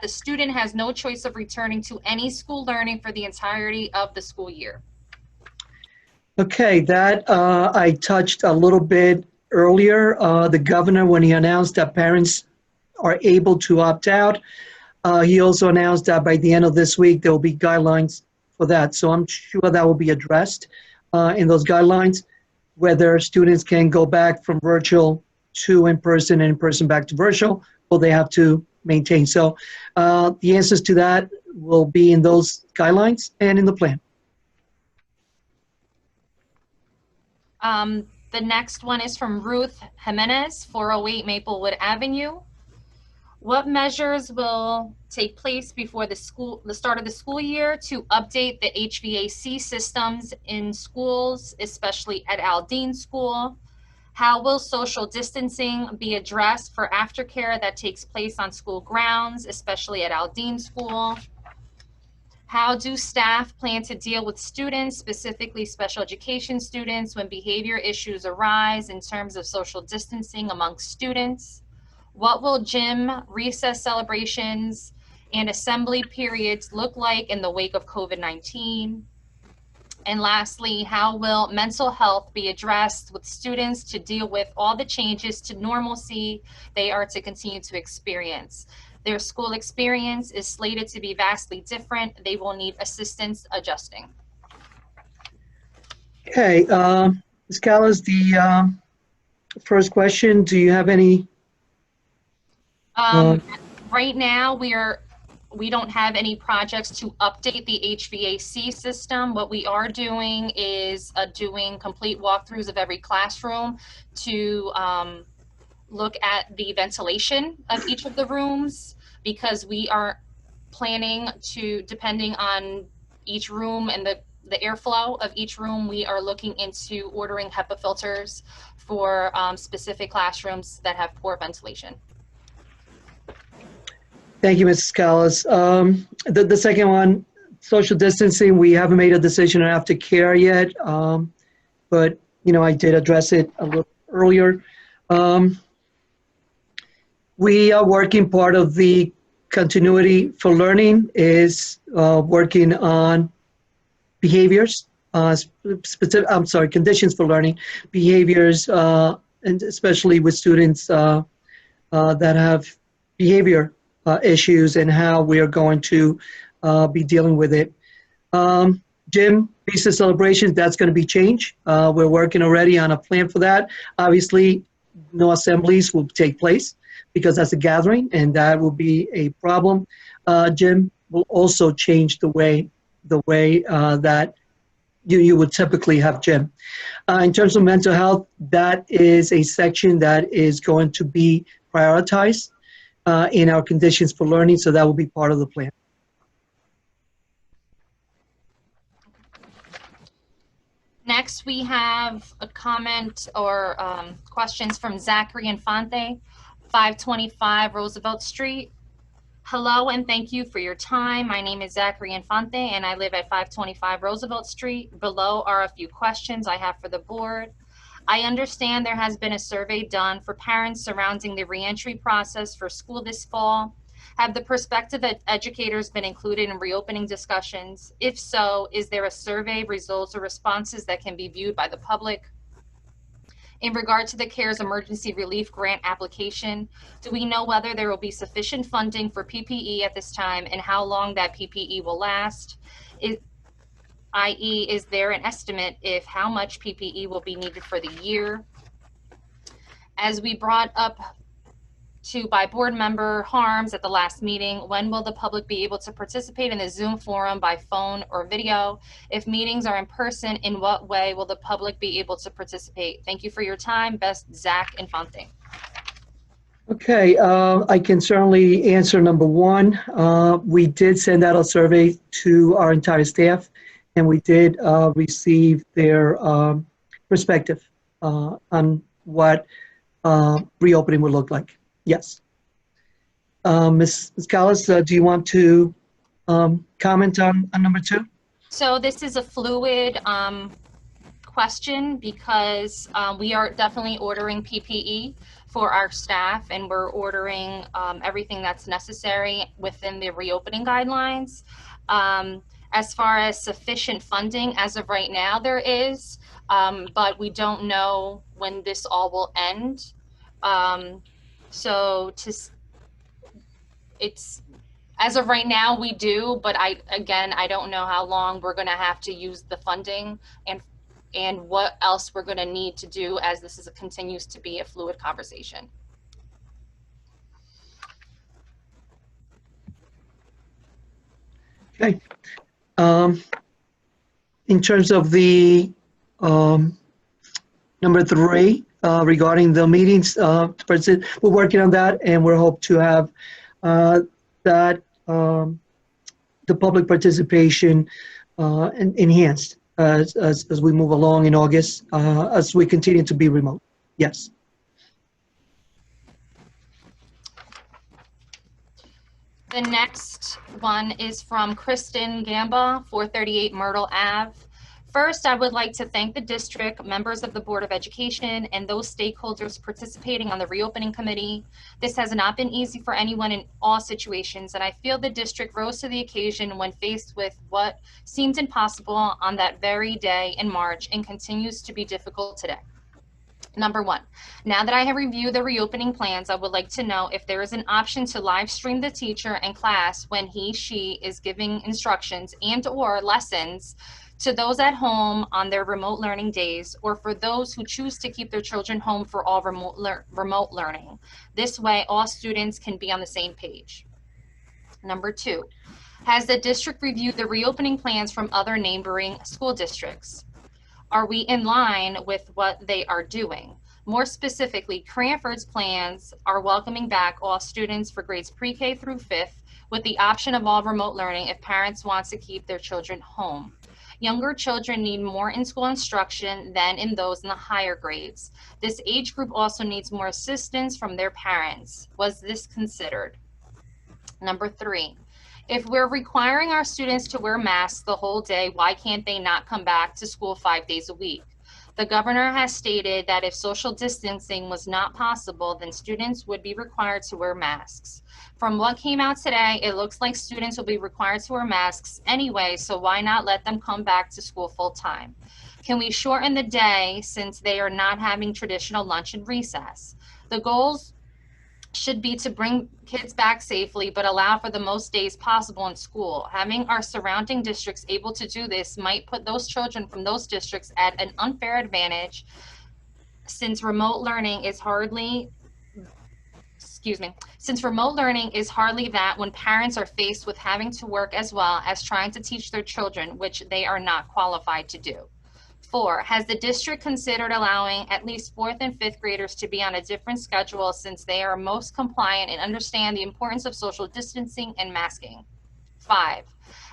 the student has no choice of returning to any school learning for the entirety of the school year? Okay, that I touched a little bit earlier. The governor, when he announced that parents are able to opt out, he also announced that by the end of this week, there will be guidelines for that. So I'm sure that will be addressed in those guidelines, whether students can go back from virtual to in-person and in-person back to virtual, or they have to maintain. So the answers to that will be in those guidelines and in the plan. The next one is from Ruth Jimenez, 408 Maplewood Avenue. What measures will take place before the start of the school year to update the HVAC systems in schools, especially at Aldine School? How will social distancing be addressed for aftercare that takes place on school grounds, especially at Aldine School? How do staff plan to deal with students, specifically special education students, when behavior issues arise in terms of social distancing amongst students? What will gym, recess celebrations, and assembly periods look like in the wake of COVID-19? And lastly, how will mental health be addressed with students to deal with all the changes to normalcy they are to continue to experience? Their school experience is slated to be vastly different. They will need assistance adjusting. Okay, Ms. Callas, the first question, do you have any? Right now, we don't have any projects to update the HVAC system. What we are doing is doing complete walkthroughs of every classroom to look at the ventilation of each of the rooms, because we are planning to, depending on each room and the airflow of each room, we are looking into ordering HEPA filters for specific classrooms that have poor ventilation. Thank you, Mrs. Callas. The second one, social distancing, we haven't made a decision on aftercare yet, but you know, I did address it a little earlier. We are working, part of the continuity for learning is working on behaviors, conditions for learning, behaviors, and especially with students that have behavior issues and how we are going to be dealing with it. Gym, Feast of Celebrations, that's going to be changed. We're working already on a plan for that. Obviously, no assemblies will take place because that's a gathering, and that will be a problem. Gym will also change the way that you would typically have gym. In terms of mental health, that is a section that is going to be prioritized in our conditions for learning, so that will be part of the plan. Next, we have a comment or questions from Zachary Infante, 525 Roosevelt Street. Hello and thank you for your time. My name is Zachary Infante and I live at 525 Roosevelt Street. Below are a few questions I have for the board. I understand there has been a survey done for parents surrounding the reentry process for school this fall. Have the prospective educators been included in reopening discussions? If so, is there a survey, results, or responses that can be viewed by the public? In regard to the CARES Emergency Relief Grant application, do we know whether there will be sufficient funding for PPE at this time and how long that PPE will last? I.e., is there an estimate if how much PPE will be needed for the year? As we brought up by board member Harms at the last meeting, when will the public be able to participate in the Zoom forum by phone or video? If meetings are in person, in what way will the public be able to participate? Thank you for your time. Best, Zach Infante. Okay, I can certainly answer number one. We did send out a survey to our entire staff, and we did receive their perspective on what reopening would look like. Yes. Ms. Callis, do you want to comment on number two? So this is a fluid question because we are definitely ordering PPE for our staff, and we're ordering everything that's necessary within the reopening guidelines. As far as sufficient funding, as of right now, there is, but we don't know when this all will end. So it's, as of right now, we do, but I don't know how long we're going to have to use the funding and what else we're going to need to do, as this continues to be a fluid conversation. Okay. In terms of the number three, regarding the meetings, we're working on that, and we hope to have that the public participation enhanced as we move along in August, as we continue to be remote. Yes. The next one is from Kristen Gamba, 438 Myrtle Ave. First, I would like to thank the district, members of the Board of Education, and those stakeholders participating on the reopening committee. This has not been easy for anyone in all situations, and I feel the district rose to the occasion when faced with what seemed impossible on that very day in March and continues to be difficult today. Number one, now that I have reviewed the reopening plans, I would like to know if there is an option to live stream the teacher and class when she is giving instructions and/or lessons to those at home on their remote learning days, or for those who choose to keep their children home for all remote learning. This way, all students can be on the same page. Number two, has the district reviewed the reopening plans from other neighboring school districts? Are we in line with what they are doing? More specifically, Cranford's plans are welcoming back all students for grades pre-K through 5th with the option of all remote learning if parents want to keep their children home. Younger children need more in-school instruction than in those in the higher grades. This age group also needs more assistance from their parents. Was this considered? Number three, if we're requiring our students to wear masks the whole day, why can't they not come back to school 5 days a week? The governor has stated that if social distancing was not possible, then students would be required to wear masks. From what came out today, it looks like students will be required to wear masks anyway, so why not let them come back to school full time? Can we shorten the day since they are not having traditional lunch and recess? The goals should be to bring kids back safely, but allow for the most days possible in school. Having our surrounding districts able to do this might put those children from those districts at an unfair advantage, since remote learning is hardly that when parents are faced with having to work as well as trying to teach their children, which they are not qualified to do. 4, has the district considered allowing at least 4th and 5th graders to be on a different schedule since they are most compliant and understand the importance of social distancing and masking? 5,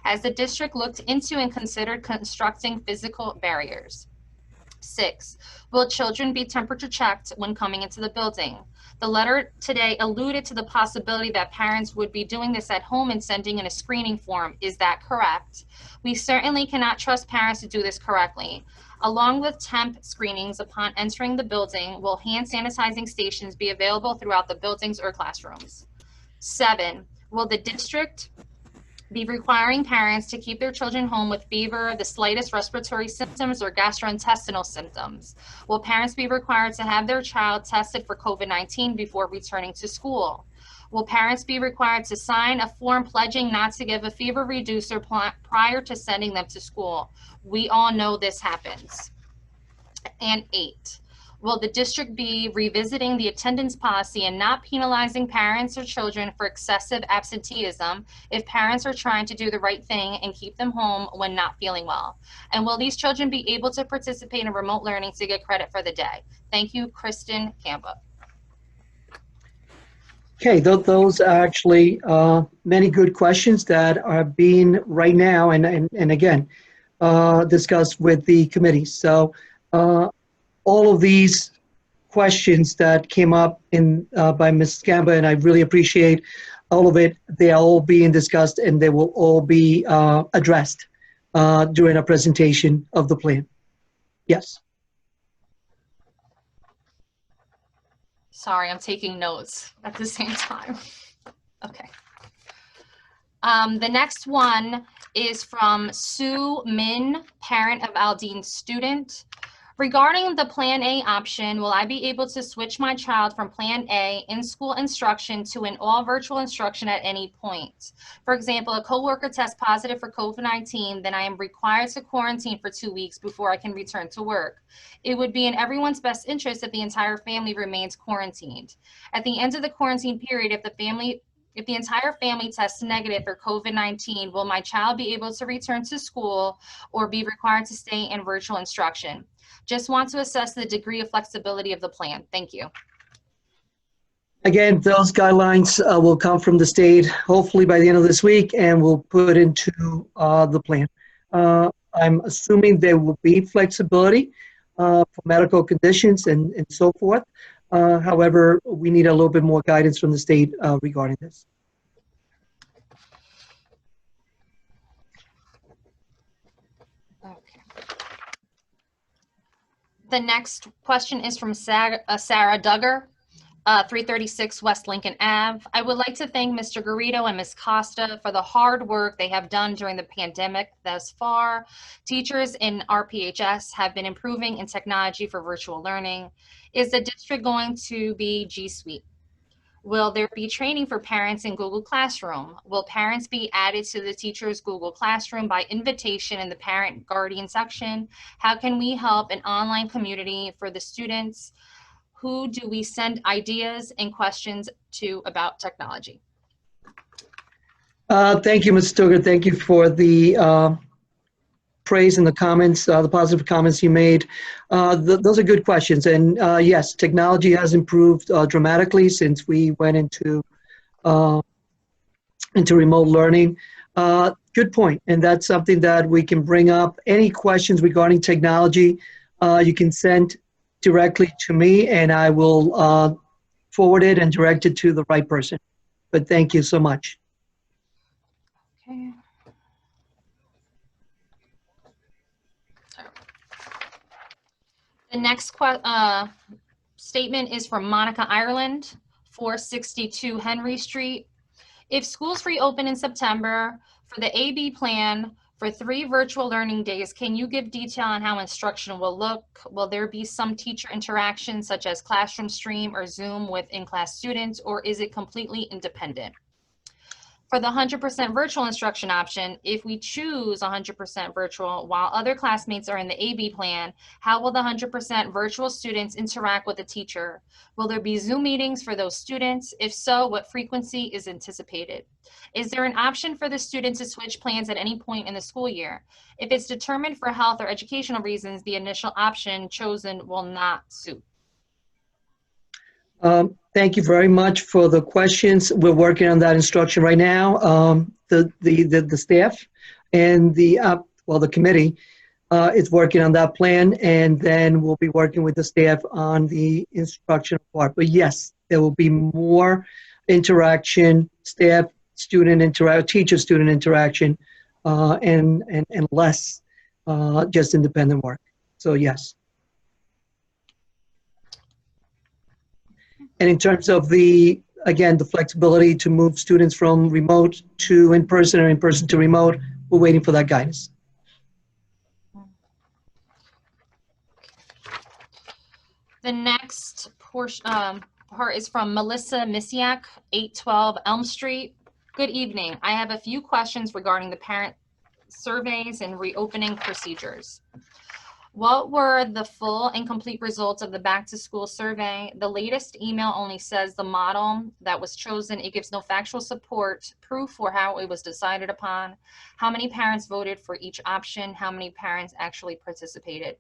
has the district looked into and considered constructing physical barriers? 6, will children be temperature checked when coming into the building? The letter today alluded to the possibility that parents would be doing this at home and sending in a screening form. Is that correct? We certainly cannot trust parents to do this correctly. Along with temp screenings upon entering the building, will hand sanitizing stations be available throughout the buildings or classrooms? 7, will the district be requiring parents to keep their children home with fever, the slightest respiratory symptoms, or gastrointestinal symptoms? Will parents be required to have their child tested for COVID-19 before returning to school? Will parents be required to sign a form pledging not to give a fever reducer prior to sending them to school? We all know this happens. And 8, will the district be revisiting the attendance policy and not penalizing parents or children for excessive absenteeism if parents are trying to do the right thing and keep them home when not feeling well? And will these children be able to participate in remote learning to get credit for the day? Thank you, Kristen Campa. Okay, those are actually many good questions that are being right now and again discussed with the committee. So all of these questions that came up by Ms. Gamba, and I really appreciate all of it. They are all being discussed and they will all be addressed during a presentation of the plan. Yes. Sorry, I'm taking notes at the same time. Okay. The next one is from Sue Min, parent of Aldean's student. Regarding the Plan A option, will I be able to switch my child from Plan A in-school instruction to an all-virtual instruction at any point? For example, a coworker tests positive for COVID-19, then I am required to quarantine for 2 weeks before I can return to work. It would be in everyone's best interest that the entire family remains quarantined. At the end of the quarantine period, if the entire family tests negative for COVID-19, will my child be able to return to school or be required to stay in virtual instruction? Just want to assess the degree of flexibility of the plan. Thank you. Again, those guidelines will come from the state, hopefully by the end of this week, and we'll put into the plan. I'm assuming there will be flexibility for medical conditions and so forth. However, we need a little bit more guidance from the state regarding this. Okay. The next question is from Sarah Duggar, 336 West Lincoln Ave. I would like to thank Mr. Garrido and Ms. Costa for the hard work they have done during the pandemic thus far. Teachers in RPHS have been improving in technology for virtual learning. Is the district going to be G Suite? Will there be training for parents in Google Classroom? Will parents be added to the teacher's Google Classroom by invitation in the parent guardian section? How can we help an online community for the students? Who do we send ideas and questions to about technology? Thank you, Ms. Stuger. Thank you for the praise and the comments, the positive comments you made. Those are good questions. And yes, technology has improved dramatically since we went into remote learning. Good point. And that's something that we can bring up. Any questions regarding technology, you can send directly to me and I will forward it and direct it to the right person. But thank you so much. Okay. The next statement is from Monica Ireland, 462 Henry Street. If schools reopen in September for the AB plan For 3 virtual learning days, can you give detail on how instruction will look? Will there be some teacher interaction such as classroom stream or Zoom with in-class students, or is it completely independent? For the 100% virtual instruction option, if we choose 100% virtual while other classmates are in the AB plan, how will the 100% virtual students interact with the teacher? Will there be Zoom meetings for those students? If so, what frequency is anticipated? Is there an option for the student to switch plans at any point in the school year? If it's determined for health or educational reasons, the initial option chosen will not suit. Thank you very much for the questions. We're working on that instruction right now. The staff and the committee is working on that plan, and then we'll be working with the staff on the instruction part. But yes, there will be more interaction, teacher-student interaction, and less just independent work. So yes. And in terms of the flexibility to move students from remote to in-person or in-person to remote, we're waiting for that guidance. The next portion, part is from Melissa Misiak, 812 Elm Street. Good evening. I have a few questions regarding the parent surveys and reopening procedures. What were the full and complete results of the back to school survey? The latest email only says the model that was chosen. It gives no factual support, proof for how it was decided upon, how many parents voted for each option, how many parents actually participated.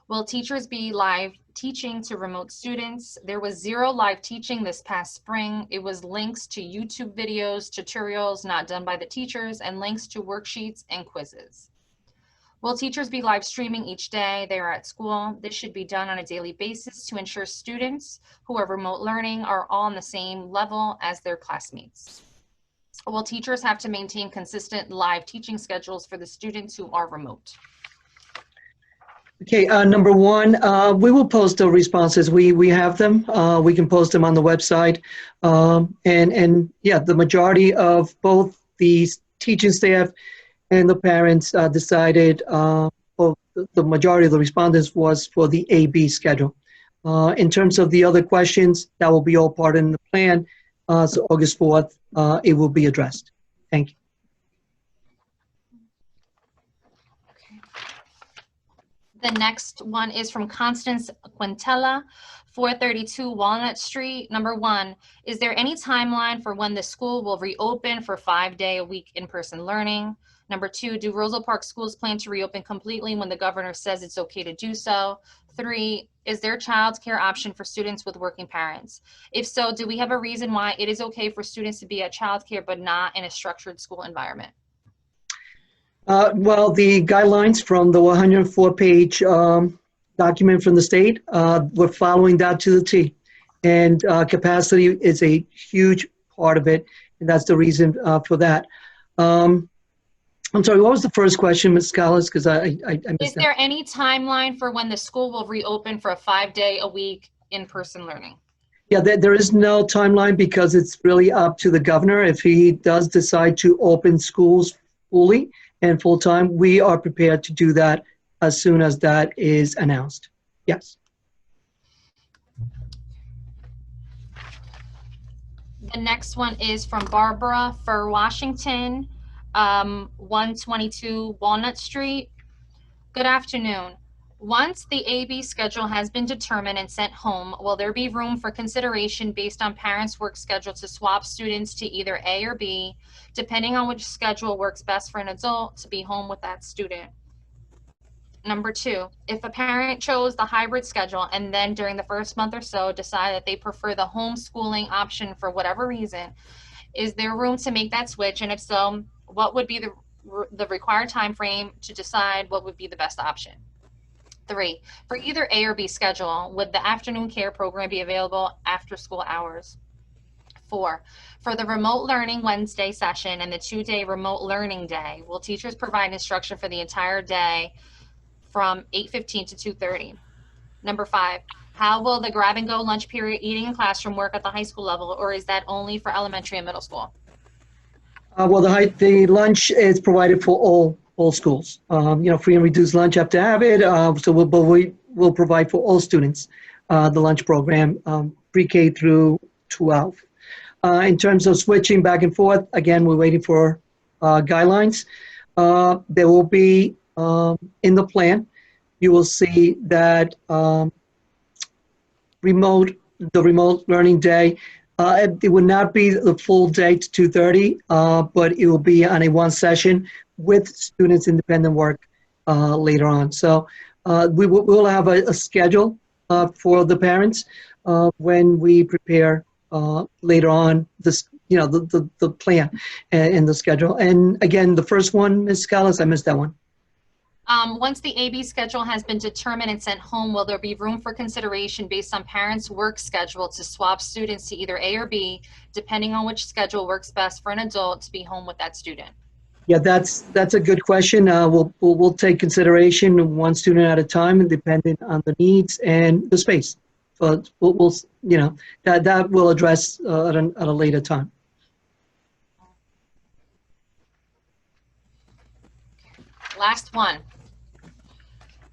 Will teachers be live teaching to remote students? There was 0 live teaching this past spring. It was links to YouTube videos, tutorials not done by the teachers, and links to worksheets and quizzes. Will teachers be live streaming each day they are at school? This should be done on a daily basis to ensure students who are remote learning are all on the same level as their classmates. Will teachers have to maintain consistent live teaching schedules for the students who are remote? Okay, number one, we will post the responses. We have them. We can post them on the website. And yeah, the majority of both the teaching staff and the parents decided, the majority of the respondents was for the AB schedule. In terms of the other questions, that will be all part in the plan. So August 4th, it will be addressed. Thank you. The next one is from Constance Quintella, 432 Walnut Street. Number 1, is there any timeline for when the school will reopen for 5-day-a-week in-person learning? Number 2, do Rosal Park schools plan to reopen completely when the governor says it's okay to do so? 3, is there a childcare option for students with working parents? If so, do we have a reason why it is okay for students to be at childcare but not in a structured school environment? Well, the guidelines from the 104-page document from the state, we're following that to the T. And capacity is a huge part of it, and that's the reason for that. I'm sorry, what was the first question, Ms. Scalise? Because I missed Is there any timeline for when the school will reopen for a 5-day-a-week in-person learning? Yeah, there is no timeline because it's really up to the governor. If he does decide to open schools fully and full-time, we are prepared to do that as soon as that is announced. Yes. The next one is from Barbara for Washington, 122 Walnut Street. Good afternoon. Once the AB schedule has been determined and sent home, will there be room for consideration based on parents' work schedule to swap students to either A or B, depending on which schedule works best for an adult to be home with that student? Number 2, if a parent chose the hybrid schedule and then during the first month or so decide that they prefer the homeschooling option for whatever reason, is there room to make that switch? And if so, what would be the required time frame to decide what would be the best option? 3, for either A or B schedule, would the afternoon care program be available after school hours? 4, for the remote learning Wednesday session and the 2-day remote learning day, will teachers provide instruction for the entire day from 8:15 to 2:30? Number 5, how will the grab and go lunch period eating in classroom work at the high school level, or is that only for elementary and middle school? Well, the lunch is provided for all schools. Free and reduced lunch have to have it. But we will provide for all students the lunch program, pre-K through 12. In terms of switching back and forth, again, we're waiting for guidelines. There will be in the plan. You will see that the remote learning day. It would not be the full day to 2:30, but it will be on a one session with students' independent work later on. So we'll have a schedule for the parents when we prepare later on this, the plan and the schedule. And again, the first one, Ms. Scalise, I missed that one. Once the AB schedule has been determined and sent home, will there be room for consideration based on parents' work schedule to swap students to either A or B, depending on which schedule works best for an adult to be home with that student? Yeah, that's a good question. We'll take consideration one student at a time, and depending on the needs and the space. But we'll that will address at a later time. Last one.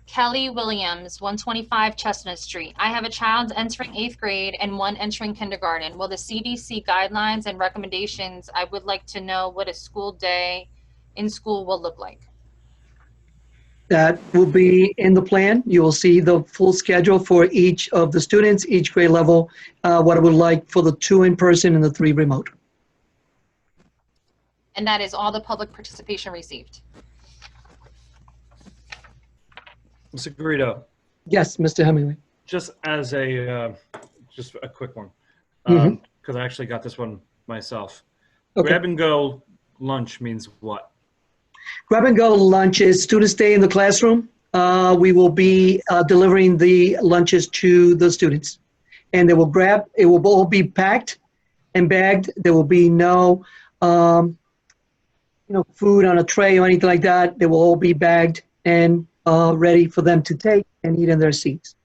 Kelly Williams, 125 Chestnut Street. I have a child entering 8th grade and one entering kindergarten. Will the CDC guidelines and recommendations, I would like to know what a school day in school will look like. That will be in the plan. You will see the full schedule for each of the students, each grade level, what it would like for the 2 in-person and the 3 remote. And that is all the public participation received. Mr. Garrido, Yes, Mr. Hemingway. just as just a quick one, Mhm. because I actually got this one myself. Okay. Grab and go lunch means what? Grab and go lunches, students stay in the classroom. We will be delivering the lunches to the students. And they will grab, it will all be packed and bagged. There will be no, food on a tray or anything like that. They will all be bagged and ready for them to take and eat in their seats.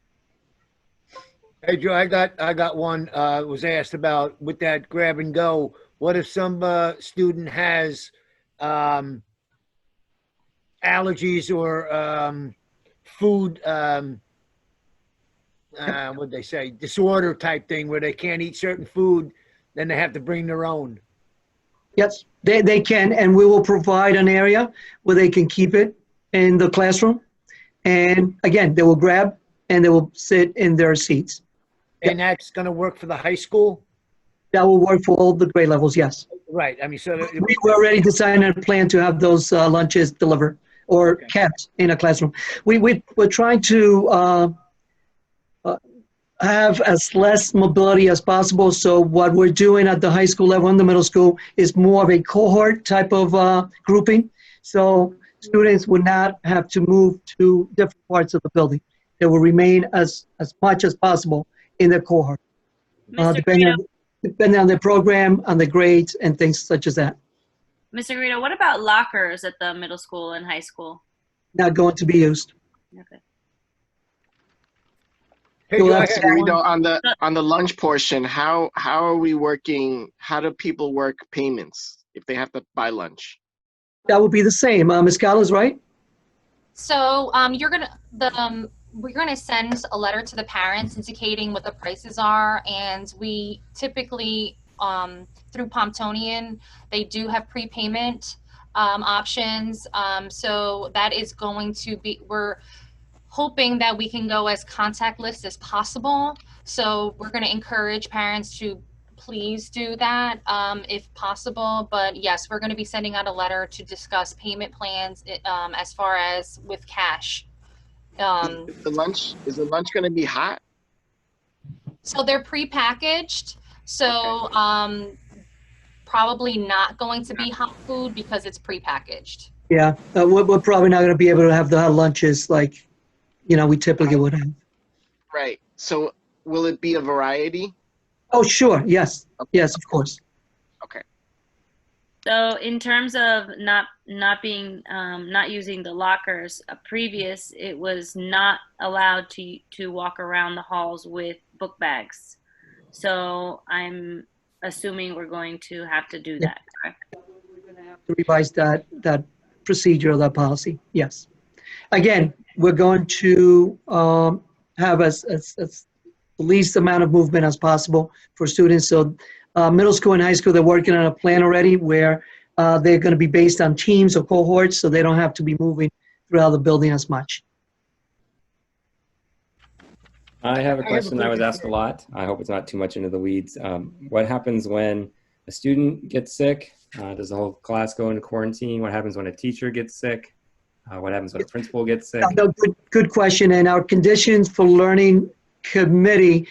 Hey, Joe, I got one, was asked about with that grab and go. What if some student has allergies or food, what'd they say, disorder type thing where they can't eat certain food, then they have to bring their own? Yes, they can, and we will provide an area where they can keep it in the classroom. And again, they will grab and they will sit in their seats. And that's going to work for the high school? That will work for all the grade levels, yes. Right. I mean, so We already designed a plan to have those lunches delivered or kept in a classroom. We're trying to have as less mobility as possible. So what we're doing at the high school level and the middle school is more of a cohort type of grouping. So students would not have to move to different parts of the building. They will remain as much as possible in their cohort, Mr. depending Garrido, on their program, on the grades, and things such as that. Mr. Garrido, what about lockers at the middle school and high school? Not going to be used. Okay. Hey, Joe, I Mr. had one. Garrido, on the lunch portion, how are we working? How do people work payments if they have to buy lunch? That would be the same. Ms. Scala's right? So we're gonna send a letter to the parents indicating what the prices are, and we typically through Pomptonian, they do have prepayment options. So that is going to be, we're hoping that we can go as contactless as possible. So we're going to encourage parents to please do that if possible. But yes, we're going to be sending out a letter to discuss payment plans as far as with cash. Is the lunch going to be hot? So they're prepackaged. So probably not going to be hot food because it's prepackaged. Yeah, we're probably not going to be able to have the hot lunches like, we typically would have. Right. So will it be a variety? Oh, sure. Yes. Yes, of course. Okay. So in terms of not using the lockers, previous it was not allowed to walk around the halls with book bags. So I'm assuming we're going to have to do that, correct? to revise that procedure, that policy. Yes. Again, we're going to have as the least amount of movement as possible for students. So middle school and high school, they're working on a plan already where they're going to be based on teams or cohorts, so they don't have to be moving throughout the building as much. I have a question I was asked a lot. I hope it's not too much into the weeds. What happens when a student gets sick? Does the whole class go into quarantine? What happens when a teacher gets sick? What happens when a principal gets sick? No, good question. And our conditions for learning committee,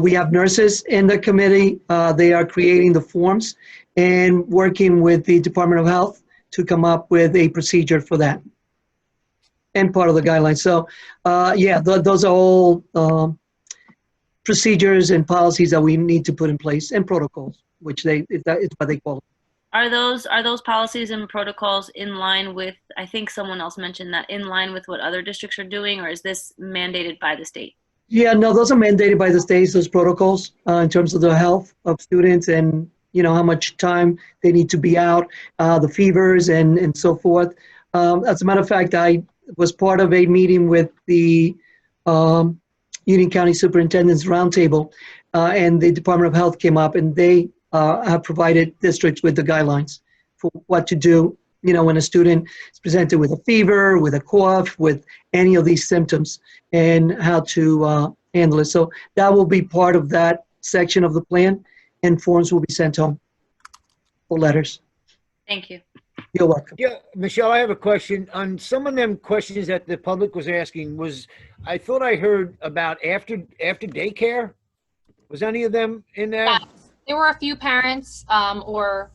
we have nurses in the committee. They are creating the forms and working with the Department of Health to come up with a procedure for that and part of the guidelines. So yeah, those are all procedures and policies that we need to put in place, and protocols, which it's what they call it. Are those policies and protocols in line with, I think someone else mentioned that, in line with what other districts are doing, or is this mandated by the state? Yeah, no, those are mandated by the states, those protocols, in terms of the health of students and, how much time they need to be out, the fevers and so forth. As a matter of fact, I was part of a meeting with the Union County Superintendent's Roundtable, and the Department of Health came up, and they have provided districts with the guidelines for what to do, when a student is presented with a fever, with a cough, with any of these symptoms, and how to handle it. So that will be part of that section of the plan, and forms will be sent home or letters. Thank you. You're welcome. Yeah, Michelle, I have a question. On some of them questions that the public was asking, I thought I heard about after daycare. Was any of them in there? Yes. There were a few parents or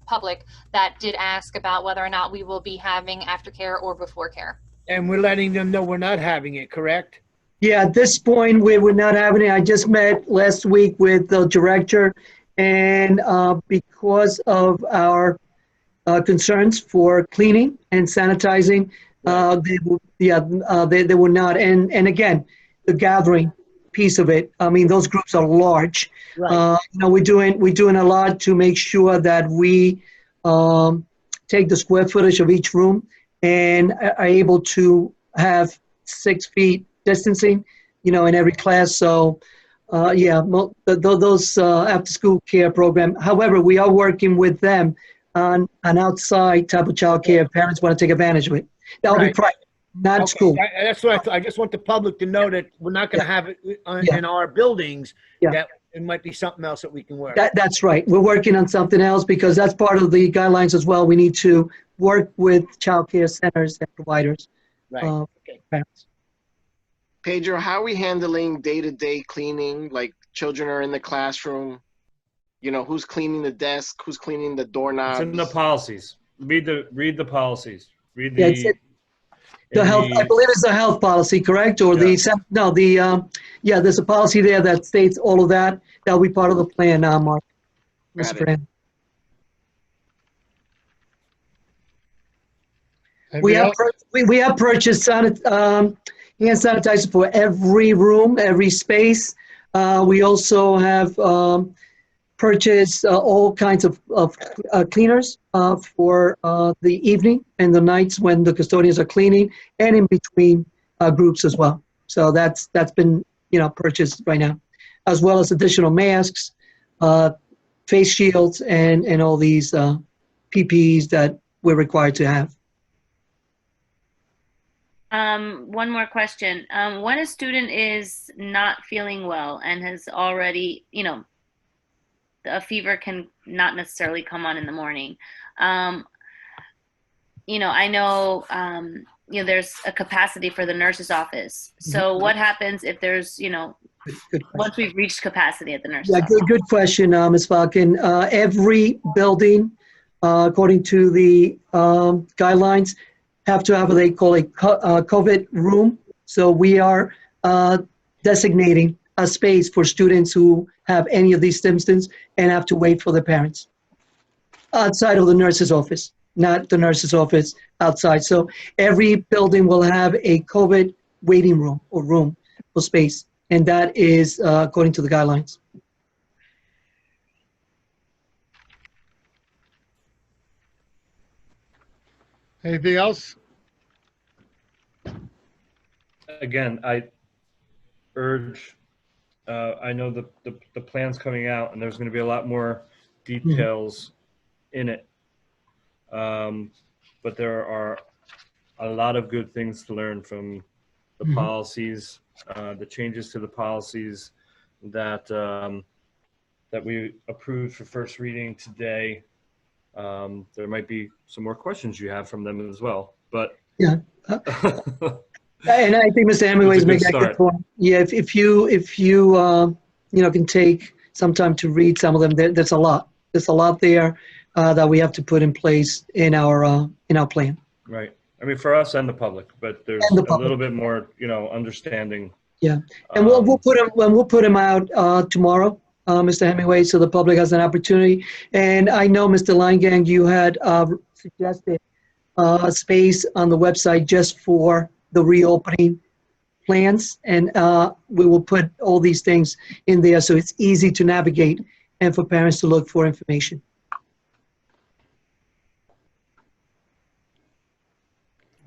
public that did ask about whether or not we will be having aftercare or before care. And we're letting them know we're not having it, correct? Yeah, at this point, we're not having it. I just met last week with the director, and because of our concerns for cleaning and sanitizing, they will not. And again, the gathering piece of it. I mean, those groups are large. Right. We're doing a lot to make sure that we take the square footage of each room and are able to have 6 feet distancing, in every class. So, yeah, those after-school care program. However, we are working with them on an outside type of child care if parents want to take advantage of it. That will be private, not school. That's what I thought. I just want the public to know that we're not going to have it in our buildings. Yeah. That it might be something else that we can work. That's right. We're working on something else because that's part of the guidelines as well. We need to work with child care centers and providers. Right. Okay. Parents. Pedro, how are we handling day-to-day cleaning? Like children are in the classroom, who's cleaning the desk, who's cleaning the doorknobs? It's in the policies. Read the policies. Read Yeah, the the health, I believe it's the health policy, correct? Or there's a policy there that states all of that. That'll be part of the plan now, Mark. Got Mr. it. Fran. Anybody else? We have purchased hand sanitizer for every room, every space. We also have purchased all kinds of cleaners for the evening and the nights when the custodians are cleaning, and in between groups as well. So that's been purchased right now, as well as additional masks, face shields, and all these PPEs that we're required to have. One more question. When a student is not feeling well and has already, a fever can not necessarily come on in the morning. I know, there's a capacity for the nurse's office. So what happens if there's, once we've reached capacity at the nurse's office? Good question, Ms. Falcon. Every building, according to the guidelines, have to have what they call a COVID room. So we are designating a space for students who have any of these symptoms and have to wait for their parents outside of the nurse's office, not the nurse's office, outside. So every building will have a COVID waiting room or room or space, and that is according to the guidelines. Anything else? Again, I urge, I know the plan's coming out and there's going to be a lot more details in it. But there are a lot of good things to learn from the policies, the changes to the policies that that we approved for first reading today. There might be some more questions you have from them as well, but Yeah. And I think Mr. Hemingway's making a good start. point. Yeah, if you can take some time to read some of them, there's a lot. There's a lot there that we have to put in place in our plan. Right. I mean, for us and the public, but there's And the a public. little bit more, understanding. Yeah, and we'll put them out tomorrow, Mr. Hemingway, so the public has an opportunity. And I know, Mr. Leingang, you had suggested a space on the website just for the reopening plans, and we will put all these things in there so it's easy to navigate and for parents to look for information.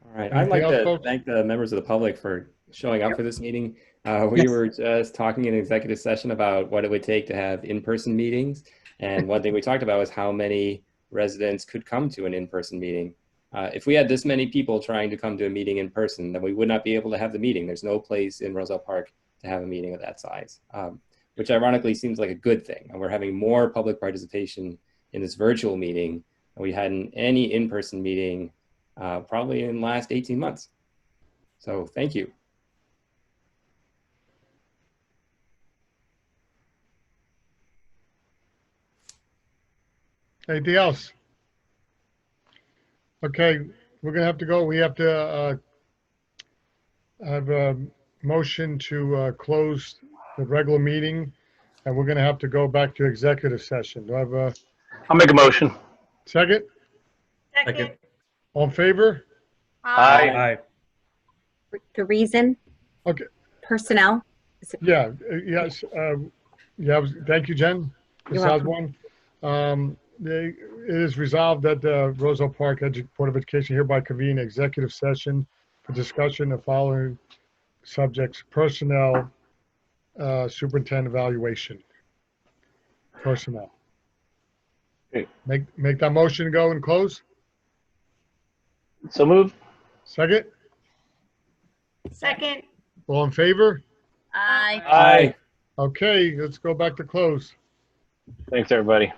All right. I'd Anything like else, to folks? thank the members of the public for showing up for this meeting. We Yes. were just talking in executive session about what it would take to have in-person meetings. And one thing we talked about was how many residents could come to an in-person meeting. If we had this many people trying to come to a meeting in person, then we would not be able to have the meeting. There's no place in Roselle Park to have a meeting of that size, which ironically seems like a good thing. And we're having more public participation in this virtual meeting than we had in any in-person meeting probably in the last 18 months. So thank you. Anything else? Okay, we're gonna have to go. We have to have a motion to close the regular meeting, and we're gonna have to go back to executive session. Do I have a I'll make a motion. second? Second. All in favor? Aye. Aye. The reason? Okay. Personnel? Yeah, yes, yeah, thank you, Jen. You're Ms. welcome. Osborne. It is resolved that the Roselle Park Board of Education hereby convene executive session for discussion of following subjects: personnel, superintendent evaluation. Personnel. Okay. Make that motion, go and close. So moved. Second, Second. all in favor? Aye. Aye. Okay, let's go back to close. Thanks, everybody.